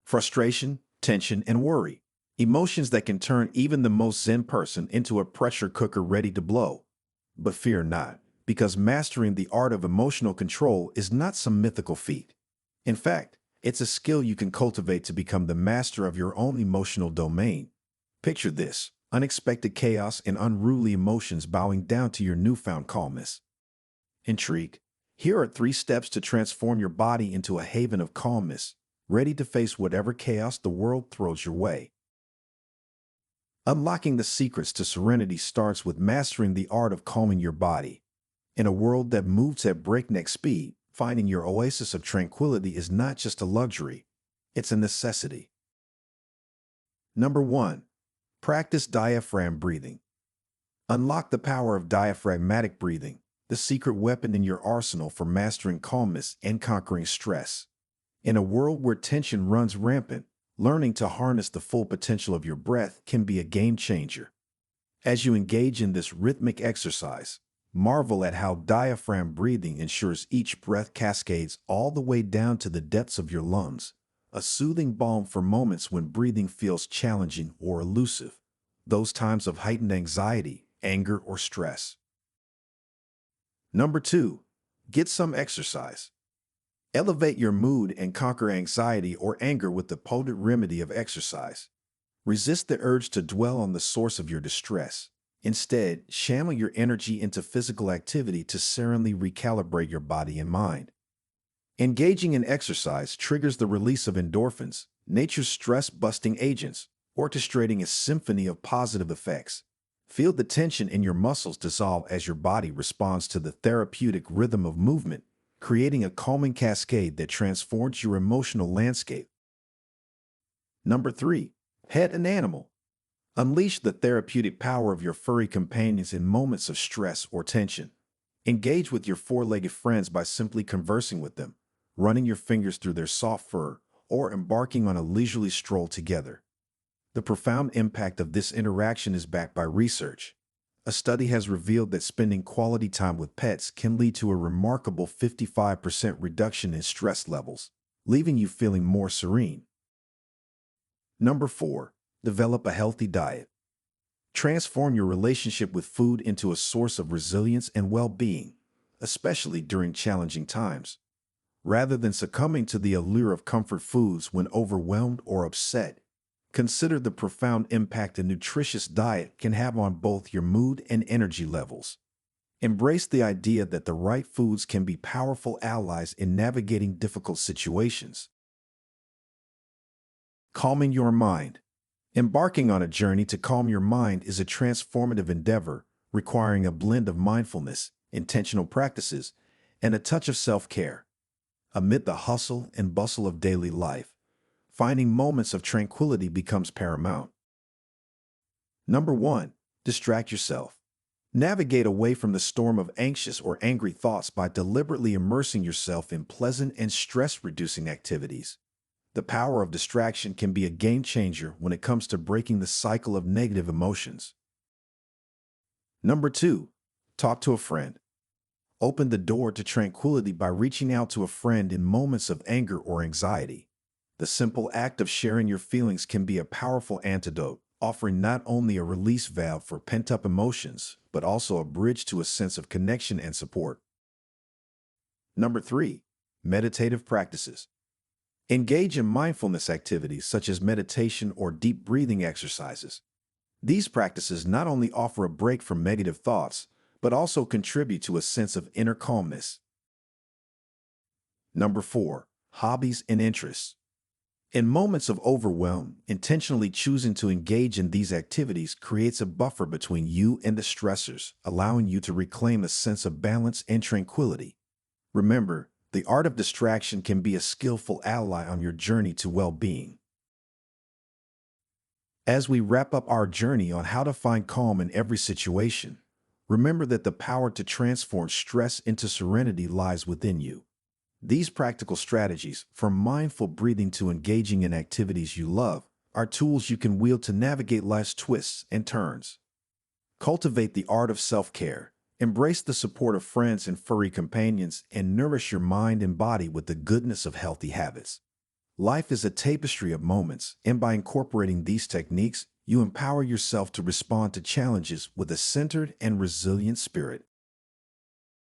frustration, tension, and worry. Emotions that can turn even the most zen person into a pressure cooker ready to blow. But fear not, because mastering the art of emotional control is not some mythical feat. In fact, it's a skill you can cultivate to become the master of your own emotional domain. Picture this: unexpected chaos and unruly emotions bowing down to your newfound calmness. Intrigued? Here are 3 steps to transform your body into a haven of calmness, ready to face whatever chaos the world throws your way. Unlocking the secrets to serenity starts with mastering the art of calming your body. In a world that moves at breakneck speed, finding your oasis of tranquility is not just a luxury, it's a necessity. Number 1. Practice diaphragm breathing. Unlock the power of diaphragmatic breathing, the secret weapon in your arsenal for mastering calmness and conquering stress. In a world where tension runs rampant, learning to harness the full potential of your breath can be a game changer. As you engage in this rhythmic exercise, marvel at how diaphragm breathing ensures each breath cascades all the way down to the depths of your lungs, a soothing balm for moments when breathing feels challenging or elusive, those times of heightened anxiety, anger, or stress. Number 2. Get some exercise. Elevate your mood and conquer anxiety or anger with the potent remedy of exercise. Resist the urge to dwell on the source of your distress. Instead, channel your energy into physical activity to serenely recalibrate your body and mind. Engaging in exercise triggers the release of endorphins, nature's stress-busting agents, orchestrating a symphony of positive effects. Feel the tension in your muscles dissolve as your body responds to the therapeutic rhythm of movement, creating a calming cascade that transforms your emotional landscape. Number 3. Pet an animal. Unleash the therapeutic power of your furry companions in moments of stress or tension. Engage with your four-legged friends by simply conversing with them, running your fingers through their soft fur, or embarking on a leisurely stroll together. The profound impact of this interaction is backed by research. A study has revealed that spending quality time with pets can lead to a remarkable 55% reduction in stress levels, leaving you feeling more serene. Number 4. Develop a healthy diet. Transform your relationship with food into a source of resilience and well-being, especially during challenging times. Rather than succumbing to the allure of comfort foods when overwhelmed or upset, consider the profound impact a nutritious diet can have on both your mood and energy levels. Embrace the idea that the right foods can be powerful allies in navigating difficult situations. Calming your mind. Embarking on a journey to calm your mind is a transformative endeavor requiring a blend of mindfulness, intentional practices, and a touch of self-care. Amid the hustle and bustle of daily life, finding moments of tranquility becomes paramount. Number 1. Distract yourself. Navigate away from the storm of anxious or angry thoughts by deliberately immersing yourself in pleasant and stress-reducing activities. The power of distraction can be a game changer when it comes to breaking the cycle of negative emotions. Number 2. Talk to a friend. Open the door to tranquility by reaching out to a friend in moments of anger or anxiety. The simple act of sharing your feelings can be a powerful antidote, offering not only a release valve for pent-up emotions, but also a bridge to a sense of connection and support. Number 3. Meditative practices. Engage in mindfulness activities such as meditation or deep breathing exercises. These practices not only offer a break from negative thoughts, but also contribute to a sense of inner calmness. Number 4. Hobbies and interests. In moments of overwhelm, intentionally choosing to engage in these activities creates a buffer between you and the stressors, allowing you to reclaim a sense of balance and tranquility. Remember, the art of distraction can be a skillful ally on your journey to well-being. As we wrap up our journey on how to find calm in every situation, remember that the power to transform stress into serenity lies within you. These practical strategies, from mindful breathing to engaging in activities you love, are tools you can wield to navigate life's twists and turns. Cultivate the art of self-care, embrace the support of friends and furry companions, and nourish your mind and body with the goodness of healthy habits. Life is a tapestry of moments, and by incorporating these techniques, you empower yourself to respond to challenges with a centered and resilient spirit.